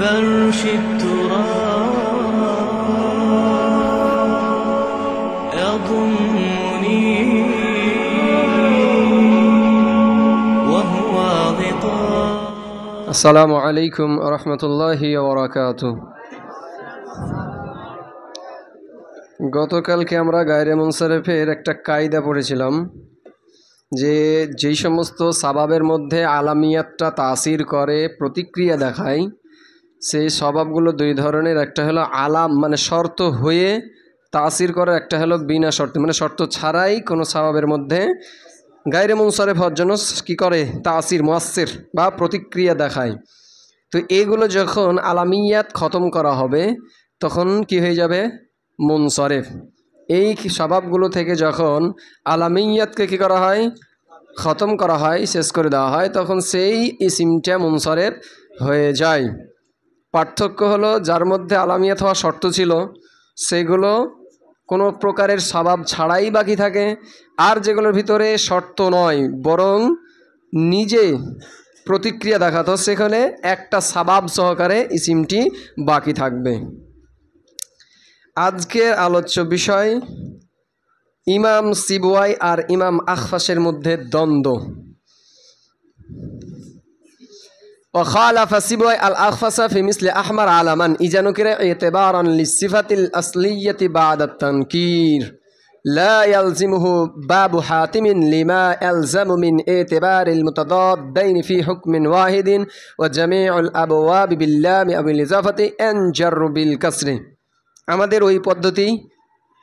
فرش التراب يضمني وهو غطاء. السلام عليكم ورحمة الله وبركاته. গতকালকে আমরা গায়রে মুনসারিফের একটা কায়দা পড়েছিলাম যে যেই সমস্ত সাবাবের মধ্যে আলামিয়াতটা তাসির করে, প্রতিক্রিয়া দেখায়, সেই স্বভাবগুলো দুই ধরনের। একটা হলো আলাম মানে শর্ত হয়ে তাসির করে, একটা হলো বিনা শর্ত মানে শর্ত ছাড়াই কোনো সাবাবের মধ্যে গায়রে মুনসারিফ হওয়ার জন্য কী করে, তাসির মুয়াসসির বা প্রতিক্রিয়া দেখায়। তো এগুলো যখন আলামিয়াত খতম করা হবে তখন কি হয়ে যাবে, মুনসারিফ। এই স্বভাবগুলো থেকে যখন আলামিয়াতকে কী করা হয়, খতম করা হয়, শেষ করে দেওয়া হয়, তখন সেই ইসিমটা মুনসারিফ হয়ে যায়। পার্থক্য হলো যার মধ্যে আলামিয়াত হওয়া শর্ত ছিল সেগুলো কোনো প্রকারের স্বভাব ছাড়াই বাকি থাকে, আর যেগুলোর ভিতরে শর্ত নয় বরং নিজে প্রতিক্রিয়া দেখাতো সেখানে একটা সাবাব সহকারে ইসিমটি বাকি থাকবে। আজকের আলোচ্য বিষয় ইমাম সিবওয়াই আর ইমাম আখফাসের মধ্যে দ্বন্দ্ব। وخالف سيبوي الأخفص في مثل أحمر علما إذا نكر اعتبارا للصفة الأصلية بعد التنكير لا يلزمه باب حاتم لما يلزم من اعتبار المتضادين في حكم واحد وجميع الأبواب باللام أو الإضافة أنجر بالكسر. আমাদের ওই পদ্ধতি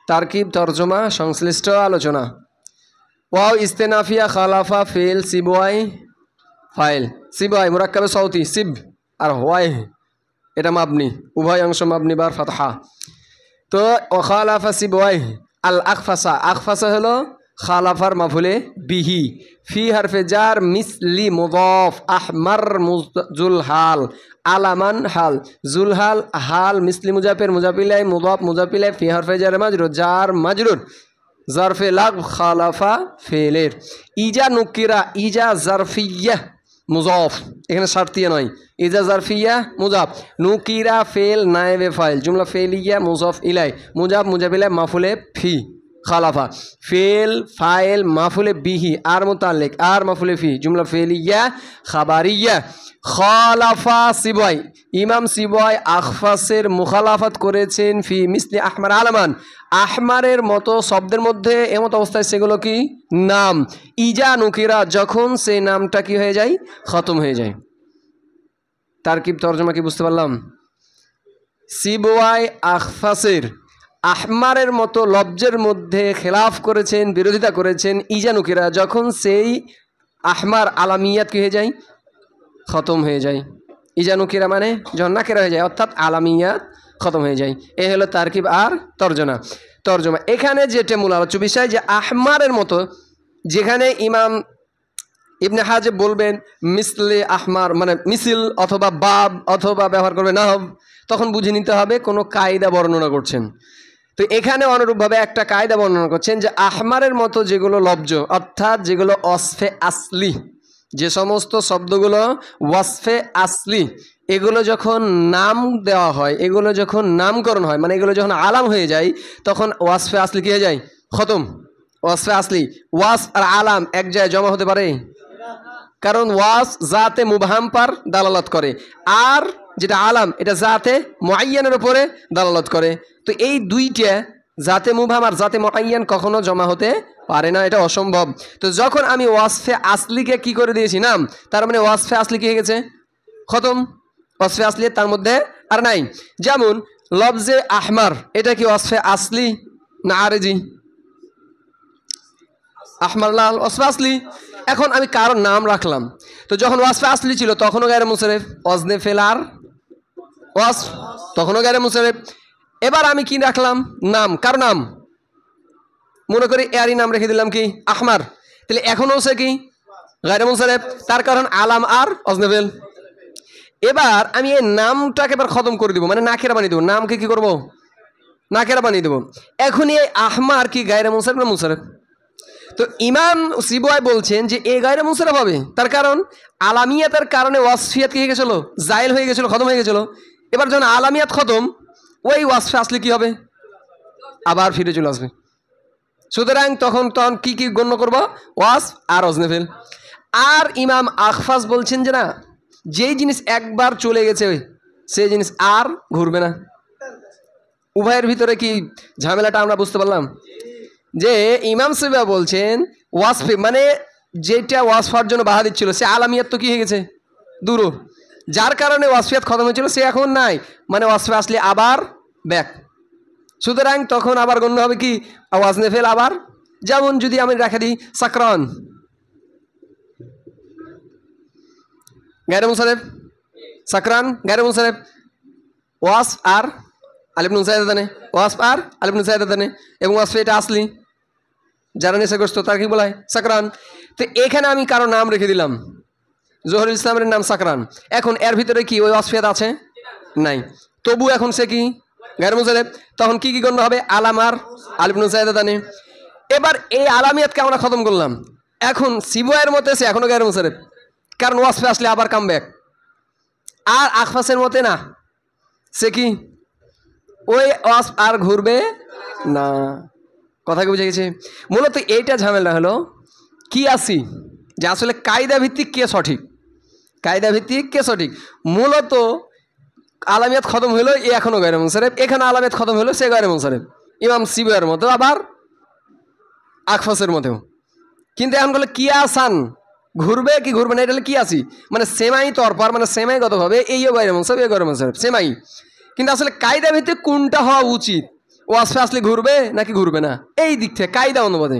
তারকিব তরজমা সংশ্লিষ্ট আলোচনা। Wow ইস্তেনাফিয়া খালাফা fail সিবওয়াই file, সিবওয়াই মুরাক্কাবে Sauti sieve আর ওয়াই এটা মাবনি, উভয় অংশ মাবনি বার ফাতহা। তো ও খালাফা সিবওয়াই আল আখফাসা, আখফাসা হলো খালাফার মাফুলে বিহি, ফি হারফে জার মিসলি মুদাফ আহমার জুলহাল আলামান হাল জুলহাল হাল মিসলি মুজাফের মুজাফিলাই মুদাফ মুজাফিলাই ফি হারফে জার মাজরুর জার মাজরুর জারফে লাগ খালাফা ফেলের। ইজা নুকিরা ইজা জারফিয়া মুজাফ, এখানে শার্তিয়া নয়, ইজা জারফিয়া মুজাফ, নুকিরা ফেল নায়েবে ফাইল, জুমলা ফেলিয়া মুজাফ ইলাই, মুজাফ মুজাফিলাই মাফুলে ফি খালাফা, ফেল ফাইল মাফুলে বিহি আর মুতাল্লিক আর মাফুলে ফি, জুমলা ফেলিয়া খাবারিয়া। খালাফা সিবওয়াই, ইমাম সিবওয়াই আখফাসের মুখালাফাত করেছেন ফি মিসলি আহমার আলামান, আহমারের মতো শব্দের মধ্যে এমত অবস্থায় সেগুলো কি নাম, ইজা নুকিরা যখন সেই নামটা কি হয়ে যায়, খতম হয়ে যায়। তারকিব তরজমা কি বুঝতে পারলাম? সিবওয়াই আখফাসের আহমারের মতো লফজের মধ্যে খেলাফ করেছেন, বিরোধিতা করেছেন, ইজা নুকিরা যখন সেই আহমার আলামিয়াত কি হয়ে যায়, খতম হয়ে যায়। ইজা নুকিরা মানে যখন নাকেরা হয়ে যায় অর্থাৎ আলামিয়াত খতম হয়ে যায়। এ হলো তারকিব আর তর্জমা। এখানে যেটা মূল আলোচ্য বিষয় যে আহমারের মতো, যেখানে ইমাম ইবনে হাজব বলবেন মিসলে আহমার মানে মিছিল অথবা বাব অথবা ব্যবহার করবে নাহব, তখন বুঝে নিতে হবে কোনো কায়দা বর্ণনা করছেন। তো এখানে অনুরূপভাবে একটা কায়দা বর্ণনা করছেন যে আহমারের মতো যেগুলো লফজ অর্থাৎ যেগুলো ওয়াসফে আসলি, যে সমস্ত শব্দগুলো ওয়াসফে আসলি, এগুলো যখন নাম দেওয়া হয়, এগুলো যখন নামকরণ হয় মানে এগুলো যখন আলাম হয়ে যায় তখন ওয়াসফে আসলি কি হয়ে যায়, খতম। ওয়াসফে আসলি, ওয়াস আর আলাম এক জায়গায় জমা হতে পারে? কারণ ওয়াস জাতে মুবহাম পার দালালত করে, আর যেটা আলাম এটা জাতে মুআয়্যানের উপরে দালালত করে। তো এই দুইটা জাতে মুবহাম আর জাতে মুআয়্যান কখনো জমা হতে পারে না, এটা অসম্ভব। তো যখন আমি ওয়াসফে আসলিকে কি করে দিয়েছি নাম, তার মানে ওয়াসফে আসলি কি হয়ে গেছে, খতম। ওয়াসফে আসলি তার মধ্যে আর নাই। যেমন লফজে আহমার, এটা কি ওয়াসফে আসলি না আরজি? আহমার লাল ওয়াসফে আসলি। এখন আমি কারো নাম রাখলাম, তো যখন ওয়াসফে আসলি ছিল তখনও গায়রে মুনসারিফ, ওয়াজনে ফেল আর ওয়াসফ তখনও গায়রে মুনসারিফ। এবার আমি কি রাখলাম, নাম, কার নাম, মনে করি এরই নাম রেখে দিলাম কি আহমার, তাহলে এখনও সে কি গায়রে মুনসারিফ, তার কারণ আলাম আর ওয়াজনে ফেল। এবার আমি এই নামটাকে এবার খতম করে দিব, মানে নাকেরা বানিয়ে দেবো, নামকে কি করব, নাকেরা বানিয়ে দেবো। এখন এই আহমার কি গায়রে মুনসারিফ না মুনসারিফ? তো ইমাম সিবওয়াই বলছেন যে এ গায়রে মুনসারিফ হবে, তার কারণ আলামিয়াতের কারণে ওয়াসফিয়াত কি হয়ে গেছিল, জায়েল হয়ে গেছিল, খতম হয়ে গেছিল। এবার যখন আলামিয়াত খতম, ওই ওয়াসফে আসলে কি হবে, আবার ফিরে চলে আসবে। সুতরাং তখন কি কি গণ্য করব, ওয়াস আর অজনেফেল। আর ইমাম আখফাস বলছেন যে না, যেই জিনিস একবার চলে গেছে সেই জিনিস আর ঘুরবে না। উভয়ের ভিতরে কি ঝামেলাটা আমরা বুঝতে পারলাম, যে ইমাম সাহেব বলছেন ওয়াসফে মানে যেটা ওয়াসফার জন্য বাধা দিচ্ছিল সে আলামিয়াত তো কি হয়ে গেছে, দূর, যার কারণে ওয়াসফিয়াত খতম হয়েছিল সে এখন নাই, মানে ওয়াসফে আসলে আবার ব্যাক। সুতরাং তখন আবার গণ্য হবে কি ওয়াজনেফেল আবার। যেমন যদি আমি রেখে দিই সাকরান গায়রে মুনসারিফ, সাকরান গায়রে মুনসারিফ, ওয়াস আর আলিফ নুন সাইদা দানে, ওয়াস আর আলিফ নুন সাইদা দানে, এবং ওয়াসফে এটা আসলি যারা নেশাগ্রস্ত তার কি বলা হয় সাকরান। তো এখানে আমি কারো নাম রেখে দিলাম, জহুরুল ইসলামের নাম সাকরান, এখন এর ভিতরে কি ওই ওয়াসফিয়াত আছে নাই, তবু এখন সে কি গায়রে মুনসারিফ, তখন কি কি গণ্য হবে, আলাম আর আলিফ নুন সাইদা দানে। এবার এই আলামিয়াতকে আমরা খতম করলাম, এখন সিবওয়াইয়ের মতে সে এখনো গায়রে মুনসারিফ, কারণ ওয়াসফে আসলে আবার কাম ব্যাক। আর আখফাসের মতে না, সে কি ওই ওয়াস আর ঘুরবে না। কথা কি বুঝে গেছে? মূলত এইটা ঝামেলা হলো কি আসি, যে আসলে কায়দা ভিত্তিক কে সঠিক, কায়দা ভিত্তিক কে সঠিক। মূলত আলামিয়াত খতম হলো এ এখনো গায়রে মুনসারিফ, এখানে আলামিয়াত খতম হলো সে গায়রে মুনসারিফ, ইমাম সিবওয়াইয়ের মতো আবার আখফাসের মতেও। কিন্তু এখন বলে কি আসান ঘুরবে কি ঘুরবে না, এটা হলে কি আসি মানে সেমাই তরপার, মানে সেমাই গতভাবে এইও গায়রে মুনসারিফ এ গায়রে মুনসারিফ সেমাই, কিন্তু আসলে কায়দা ভিত্তিক কোনটা হওয়া উচিত, ওয়াসফে আসলে ঘুরবে নাকি ঘুরবে না, এই দিক থেকে কায়দা অনুবাদে।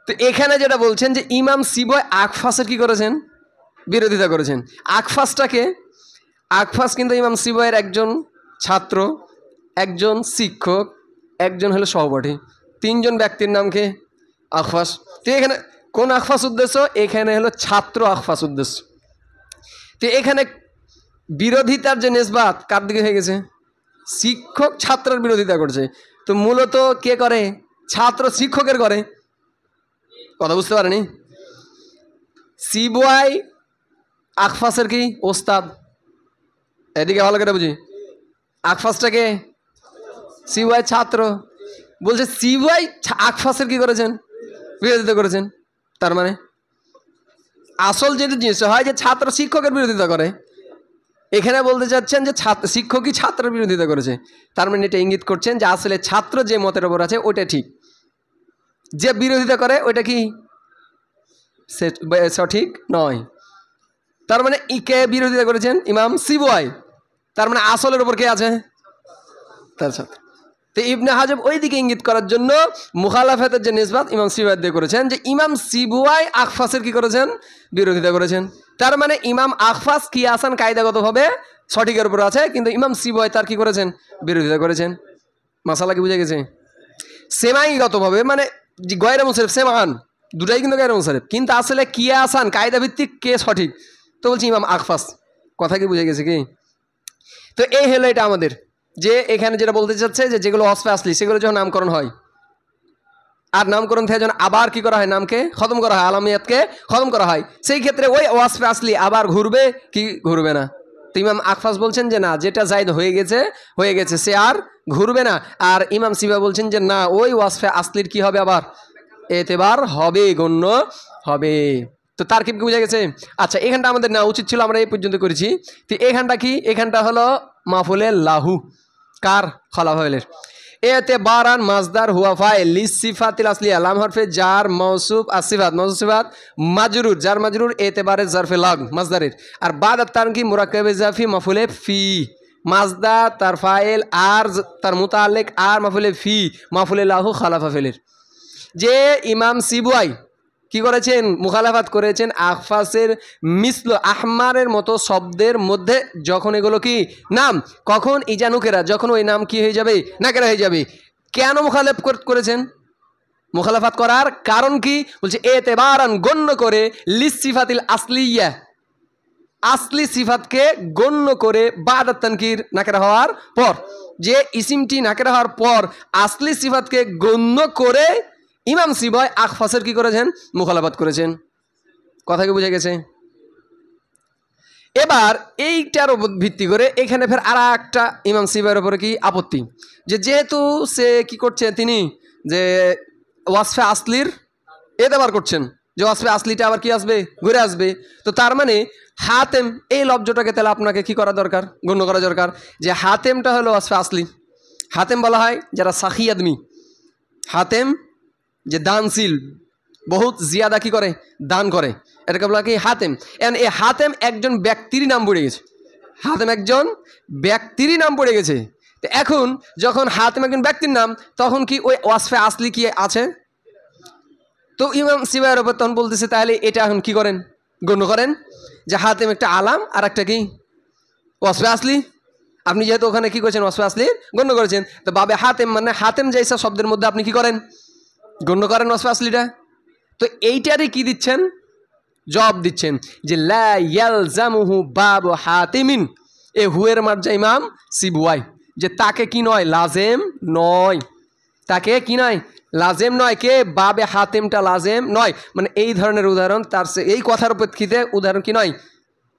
তো এখানে যেটা বলছেন যে ইমাম সিবওয়াই আখফাসের কি করেছেন, বিরোধিতা করেছেন। আখফাসটাকে, আখফাস কিন্তু ইমাম সিবওয়াইয়ের একজন ছাত্র, একজন শিক্ষক, একজন হলো সহপাঠী, তিনজন ব্যক্তির নামকে আখফাস। তো এখানে কোন আখফাস উদ্দেশ্য, এখানে হলো ছাত্র আখফাস উদ্দেশ্য। তো এখানে বিরোধিতার যে নিসবাত কার দিকে হয়ে গেছে, শিক্ষক ছাত্রের বিরোধিতা করছে। তো মূলত কে করে, ছাত্র শিক্ষকের করে। কথা বুঝতে পারেনি? সিবওয়াই আখফাসের কি ওস্তাদ, এদিকে ভালো করে বুঝি, আখফাসটাকে সিবওয়াই ছাত্র বলছে, সিবওয়াই আখফাসের কি করেছেন, বিরোধিতা করেছেন। তার মানে আসল যেটা জিনিস হয় যে ছাত্র শিক্ষকের বিরোধিতা করে, এখানে বলতে চাচ্ছেন যে শিক্ষকই ছাত্রের বিরোধিতা করেছে। তার মানে এটা ইঙ্গিত করছেন যে আসলে ছাত্র যে মতের ওপর আছে ওটা ঠিক, যে বিরোধিতা করে ওইটা কি সঠিক নয়। তার মানে কে বিরোধিতা করেছেন, ইমাম সিবওয়াই। তার মানে আসলের ওপর কে আছে, তার ছাত্র। তো ইবনে হাজব ওই দিকে ইঙ্গিত করার জন্য মুখালাফাতের যে নিসবাত ইমাম সিবওয়াই দিয়ে করেছেন, যে ইমাম সিবওয়াই আখফাসের কি করেছেন, বিরোধিতা করেছেন। তার মানে ইমাম আখফাস কি আসান কায়দাগতভাবে সঠিকের উপর আছে, কিন্তু ইমাম সিবওয়াই তার কি করেছেন, বিরোধিতা করেছেন। মাসালা কি বুঝে গেছে? সেমাইগতভাবে মানে গায়রে মুনসারিফ সেমান দুটাই কিন্তু গায়রে মুনসারিফ, কিন্তু আসলে কি আসান কায়দা ভিত্তিক কে সঠিক, তো বলছি ইমাম আখফাস। কথা কি বুঝে গেছে কি? তো এই হলো এটা আমাদের, যে এখানে যেটা বলতে চাচ্ছে যে যেগুলো ওয়াসফে আসলি সেগুলো যখন নামকরণ হয়, আর নামকরণ থেকে যখন আবার কি করা হয়, নামকে খতম করা হয়, আলামিয়াতকে খতম করা হয়, সেই ক্ষেত্রে ওই ওয়াসফে আসলি আবার ঘুরবে কি ঘুরবে না। তো ইমাম আখফাস বলছেন যে না, যেটা জায়েদ হয়ে গেছে সে আর ঘুরবে না। আর ইমাম সিবা বলছেন যে না, ওই ওয়াসফে আসলির কি হবে, আবার এতেবার হবে, গণ্য হবে। তো তারকিব কি বুঝে গেছে? আচ্ছা, এখানটা আমাদের নেওয়া উচিত ছিল, আমরা এই পর্যন্ত করেছি। তো এখানটা কি, এখানটা হলো মাফুলে লাহু, কার, খলাফাইলের। এতেবারান মাজদার হুয়া ফাইল লিসিফাতিল আসলিয়া লাম হরফে জার মৌসুফ আসিফাত মৌসুফ সিফাত মাজরুর জার মাজরুর এতেবারে জারফে লাগ মাজদারের। আর বাদ তার কি মুরাক্কাবে ইজাফি মাফুলে ফি, মাজদার তার ফাইল আর তার মুতাল্লিক আর মাফুলে ফি মাফুলে লাহু খালাফা ফেলের। যে ইমাম সিবওয়াই কি করেছেন, মুখালাফাত করেছেন আখফাসের মিসল আহমারের মতো শব্দের মধ্যে, যখন এগুলো কি নাম, কখন ইজানুকেরা, যখন ওই নাম কি হয়ে যাবে, নাকেরা হয়ে যাবে। কেন মুখালাফ করেছেন, মুখালাফাত করার কারণ কি, বলছে এতেবারান গণ্য করে লিসিফাতিল আসলিয়া, আসলি সিফাতকে গণ্য করে বাদাত তানকির নাকেরা হওয়ার পর, যে ইসিমটি নাকেরা হওয়ার পর আসলি সিফাতকে গণ্য করে ইমাম সিবয় আখফাসের কি করেছেন? মুখালাফাত করেছেন। কথা কি বুঝে গেছে? এবার এইটার উপর ভিত্তি করে এখানে ফের আর একটা ইমাম সিবয়ের উপরে কি আপত্তি, যে যেহেতু সে কি করছে, তিনি যে ওয়াসফে আসলির এতবার করছেন, যে ওয়াসফে আসলিটা আবার কি আসবে, ঘুরে আসবে। তো তার মানে হাতেম এই লব্জটাকে তাহলে আপনাকে কি করা দরকার, গণ্য করা দরকার, যে হাতেমটা হলো ওয়াসফে আসলি। হাতেম বলা হয় যারা সাখী আদমি, হাতেম যে দানশীল, বহুত জিয়াদা কি করে, দান করে, এটাকে বলা কি হাতেম। এই হাতেম একজন ব্যক্তির নাম পড়ে গেছে, হাতেম একজন ব্যক্তির নাম পড়ে গেছে। তো এখন যখন হাতেম একজন ব্যক্তির নাম, তখন কি ওই ওয়াসফে আসলি কি আছে? তো ইমাম সিবয়ের ওপর তখন বলতেছে তাহলে এটা এখন কি করেন, গণ্য করেন যে হাতেম একটা আলাম আর একটা কি ওয়াসফে আসলি। আপনি যেহেতু ওখানে কি করছেন, ওয়াসফে আসলি গণ্য করেছেন, তো বাবে হাতেম মানে হাতেম যেসব শব্দের মধ্যে আপনি কি করেন, গণ্য করেন ওয়াসফে আসলিটা। তো এইটারই কি দিচ্ছেন, জবাব দিচ্ছেন যে লা ইয়ালজামুহু বাবু হাতিমিন, এ হুয়ের মার্জা ইমাম সিবওয়াই, যে তাকে কি নয়, লাজেম নয়, তাকে কি নয়, লাজেম নয়। কে? বাবে হাতিমটা লাজেম নয়। মানে এই ধরনের উদাহরণ তার এই কথার প্রেক্ষিতে উদাহরণ কি নয়,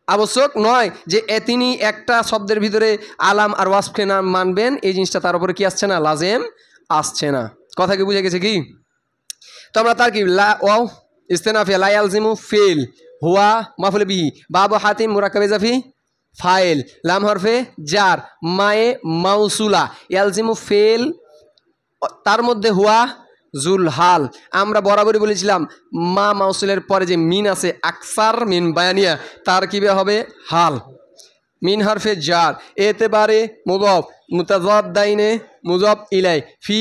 আবশ্যক নয়, যে তিনি একটা শব্দের ভিতরে আলাম আর ওয়াসফকে নাম মানবেন, এই জিনিসটা তার উপরে কি আসছে না, লাজেম আসছে না। কথা কি বুঝে গেছে কি? তো আমরা তার কি লা ওয়াও ইস্তেনাফিয়া লা ইয়ালজিমু ফেল হুয়া মাফুল বিহি বাবু হাতিম মুরাক্কাব ইজাফি ফাইল লাম হরফে জার মায়ে মাউসুলা ইয়ালজিমু ফেল, তার মধ্যে হুয়া জুলহাল। আমরা বরাবরই বলেছিলাম মা মাউসুলের পরে যে মিন আছে আকসার মিন বায়ানিয়া, তার কি হবে হাল। মিন হরফে জার এতেবারে মুযফ মুতাযাদ্দাইনে মুযফ ইলাই ফি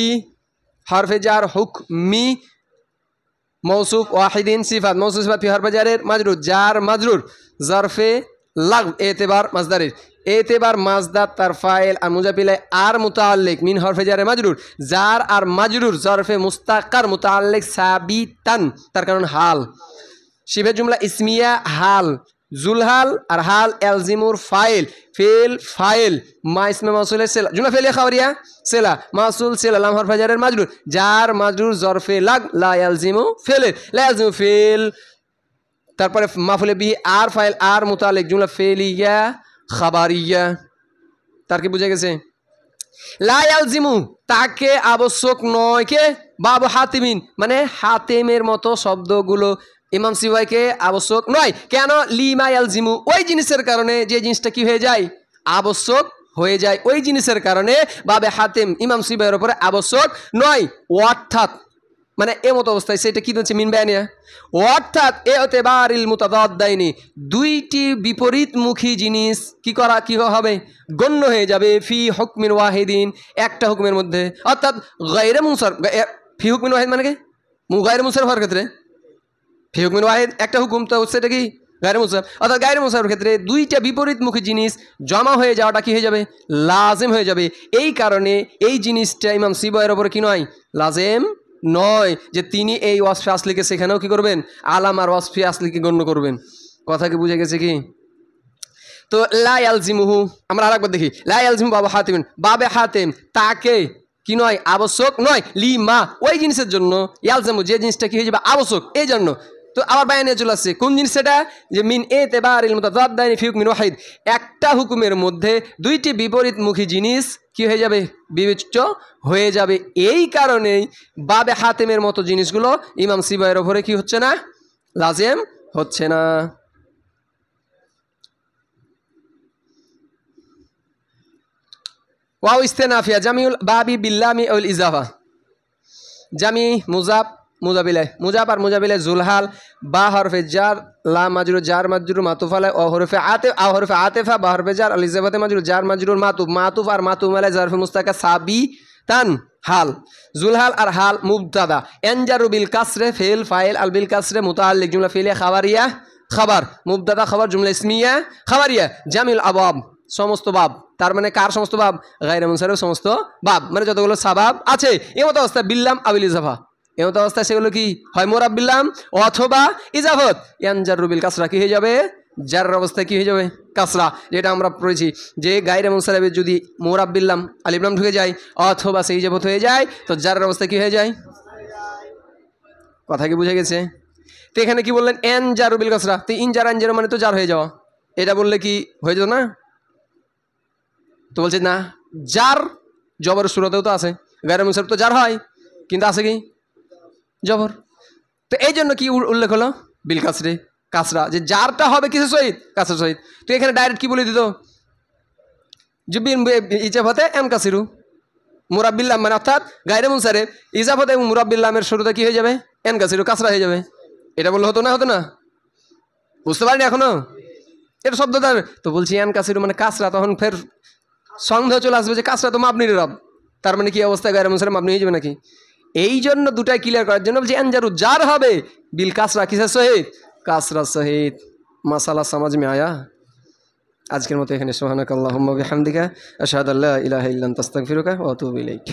হরফে জার হুকমি মৌসুফ ওয়াহিদিন সিফাত মৌসুফ সিফাত ফি হরফে জারের মাজরুর জার মাজরুর জারফে লাগ এতেবার মাজদারের এতেবার মাজদার তার ফাইল আর মুজাফিলাই আর মুতাআল্লিক মিন হরফে জারে মাজরুর জার আর মাজরুর জারফে মুস্তাকার মুতাআল্লিক সাবিতান, তার কারণ হাল। শিবে জুমলা ইসমিয়া হাল জুলহাল আর হাল এলজিমুর ফাইল ফেল ফাইল মা ইসমে মাউসুলের সেলা জুমলা ফেলিয়া খাওয়ারিয়া সেলা মাউসুল সেলা লাম হরফে জারের মাজরুর জার মাজরুর জরফে লাগ লা এলজিমু ফেলে লা এলজিমু ফেল, তারপরে মাফুলে বিহি আর ফাইল আর মুতাআল্লিক জুমলা ফেলিয়া খাবারিয়া। তার কি বুঝে গেছে? লা ইয়ালজিমু তাকে আবশ্যক নয়, কে? বাবু হাতিমিন মানে হাতেমের মতো শব্দগুলো ইমাম সিবওয়াইকে আবশ্যক নয়। কেন? লিমা ইয়ালজিমু ওই জিনিসের কারণে, যে জিনিসটা কি হয়ে যায়, আবশ্যক হয়ে যায়, ওই জিনিসের কারণে বাবে হাতিম ইমাম সিবওয়াইয়ের উপরে আবশ্যক নয়। অর্থাৎ মানে এমতো অবস্থায় সেটা কি হচ্ছে, মিন বায়ানিয়া, অর্থাৎ এতেবারিল মুতাদাদ্দাইনি দুইটি বিপরীতমুখী জিনিস কি করা কি হবে, গণ্য হয়ে যাবে ফি হুকমিন ওয়াহিদিন একটা হুকুমের মধ্যে। অর্থাৎ গায়রে মুনসার ফি হুকমিন ওয়াহিদ মানে কি গায়রে মুনসার হওয়ার ক্ষেত্রে ফি হুকমিন ওয়াহিদ একটা হুকুম, তো সেটা কি গায়রে মুনসার। অর্থাৎ গায়রে মুনসারের ক্ষেত্রে দুইটা বিপরীতমুখী জিনিস জমা হয়ে যাওয়াটা কি হয়ে যাবে, লাজেম হয়ে যাবে। এই কারণে এই জিনিসটা ইমাম সিবওয়াইয়ের উপরে কি নয়, লাজেম নয়, যে তিনি এই ওয়াসফে আসলিকে সেখানেও কি করবেন, আলাম আর ওয়াসফে আসলিকে গণ্য করবেন। কথা কি বুঝে গেছে কি? তো লা ইয়ালজিমুহু আমরা আরেকবার দেখি, লা ইয়ালজিমু বাবু হাতিমিন বাবে হাতিম তাকে কি নয়, আবশ্যক নয়, লিমা ওই জিনিসের জন্য, ইয়ালজিমু যে জিনিসটা কি হয়ে যাবে আবশ্যক এই জন্য। তো আবার বায়ানে চলে আসছে কোন জিনিস সেটা, যে মিন এতেবারিল মুতাদাদ্দাইনি ফি হুকমিন ওয়াহিদ একটা হুকুমের মধ্যে দুইটি বিপরীতমুখী জিনিস কি হয়ে যাবে, বিবেচ্য হয়ে যাবে। এই কারণেই বাবে হাতেমের মতো জিনিসগুলো ইমাম সিবওয়াইয়ের ওপরে কি হচ্ছে না, লাজেম হচ্ছে না। ওয়াও ইস্তেনাফিয়া জামিউল বাবি বিল্লামি আল ইজাফা জামি মুজাব মুজাবিলাই মুজাব আর মুজাবিলাই জুলহাল বা হরফে জার লা মাজরুর জার মাজরুর মাতুফ আলাই ও হরফে আতিফ আ হরফে আতিফা বা হরফে জার আল ইজাফাতে মাজরুর জার মাজরুর মাতুফ মাতুফ আর মাতুফ আলাই জারফে মুস্তাকা সাবি তান হাল জুলহাল আর হাল মুবতাদা এনজারু বিল কাসরে ফেল ফাইল আল বিল কাসরে মুতাআল্লিক জুমলা ফিলিয়া খাবারিয়া খাবার মুবতাদা খাবার জুমলা ইসমিয়া খাবারিয়া জামিল আবাব সমস্ত বাব, তার মানে কার সমস্ত বাব, গায়রে মুনসারিফের সমস্ত বাব, মানে যতগুলো সাবাব আছে। এমতো অবস্থা বিল্লাম আবিল ইজাফা এমতো অবস্থায় সেগুলো কি হয়, মোরাব বিল্লাম অথবা ইজাফত ইয়ানজারু বিল কাসরা কি হয়ে যাবে, জার অবস্থায় কি হয়ে যাবে কাসরা, যেটা আমরা পড়েছি যে গায়রে মুনসারিফের যদি মোরাব বিল্লাম আলিফ লাম ঢুকে যায় অথবা সেই ইজাফত হয়ে যায়, তো জার অবস্থায় কি হয়ে যায়, কথা কি বুঝে গেছে? তো এখানে কি বললেন? এন জারু বিল কাসরা, তো ইন জার আন জারু মানে তো জার হয়ে যাওয়া, এটা বললে কি হয়ে যেত না? তো বলছে না, জার জবর শুরুতেও তো আছে, গায়রে মুনসারিফ তো জার হয়, কিন্তু আছে কি জবর। তো এই জন্য কি উল্লেখ হলো? বিল কাসরে, কাসরা, যে জারটা হবে কিসের সহিত? কাসরের সহিত। তো এখানে ডাইরেক্ট কি বলে দিত? ইজাফতে এন কাসিরু মুরাব্বিল্লাম, মানে অর্থাৎ গায়রে মুনসারিফ ইজাফতে এবং মুরাব্বিল্লামের শুরুতে কি হয়ে যাবে? এন কাসিরু, কাসরা হয়ে যাবে। এটা বললে হতো না? হতো না? বুঝতে পারিনি এখনো? এটা শব্দটার তো বলছি এন কাসিরু মানে কাসরা, তখন ফের সন্দেহ চলে আসবে যে কাসরা তো মাবনির রব, তার মানে কি অবস্থা? গায়রে মুনসারিফ মাবনি হয়ে যাবে নাকি? এই জন্য দুটাই ক্লিয়ার করার জন্য বলছি এন জারু জার হবে বিল কাসরা, কিসের সহিত? কাসরা সহিত। মাসালা সমাজ মে আয়া? আজকের মতো এখানে সুবহানাকাল্লাহুম্মা ওয়া বিহামদিকা আশহাদু আল্লা ইলাহা ইল্লা আনতা আস্তাগফিরুকা ওয়া আতুবু ইলাইক।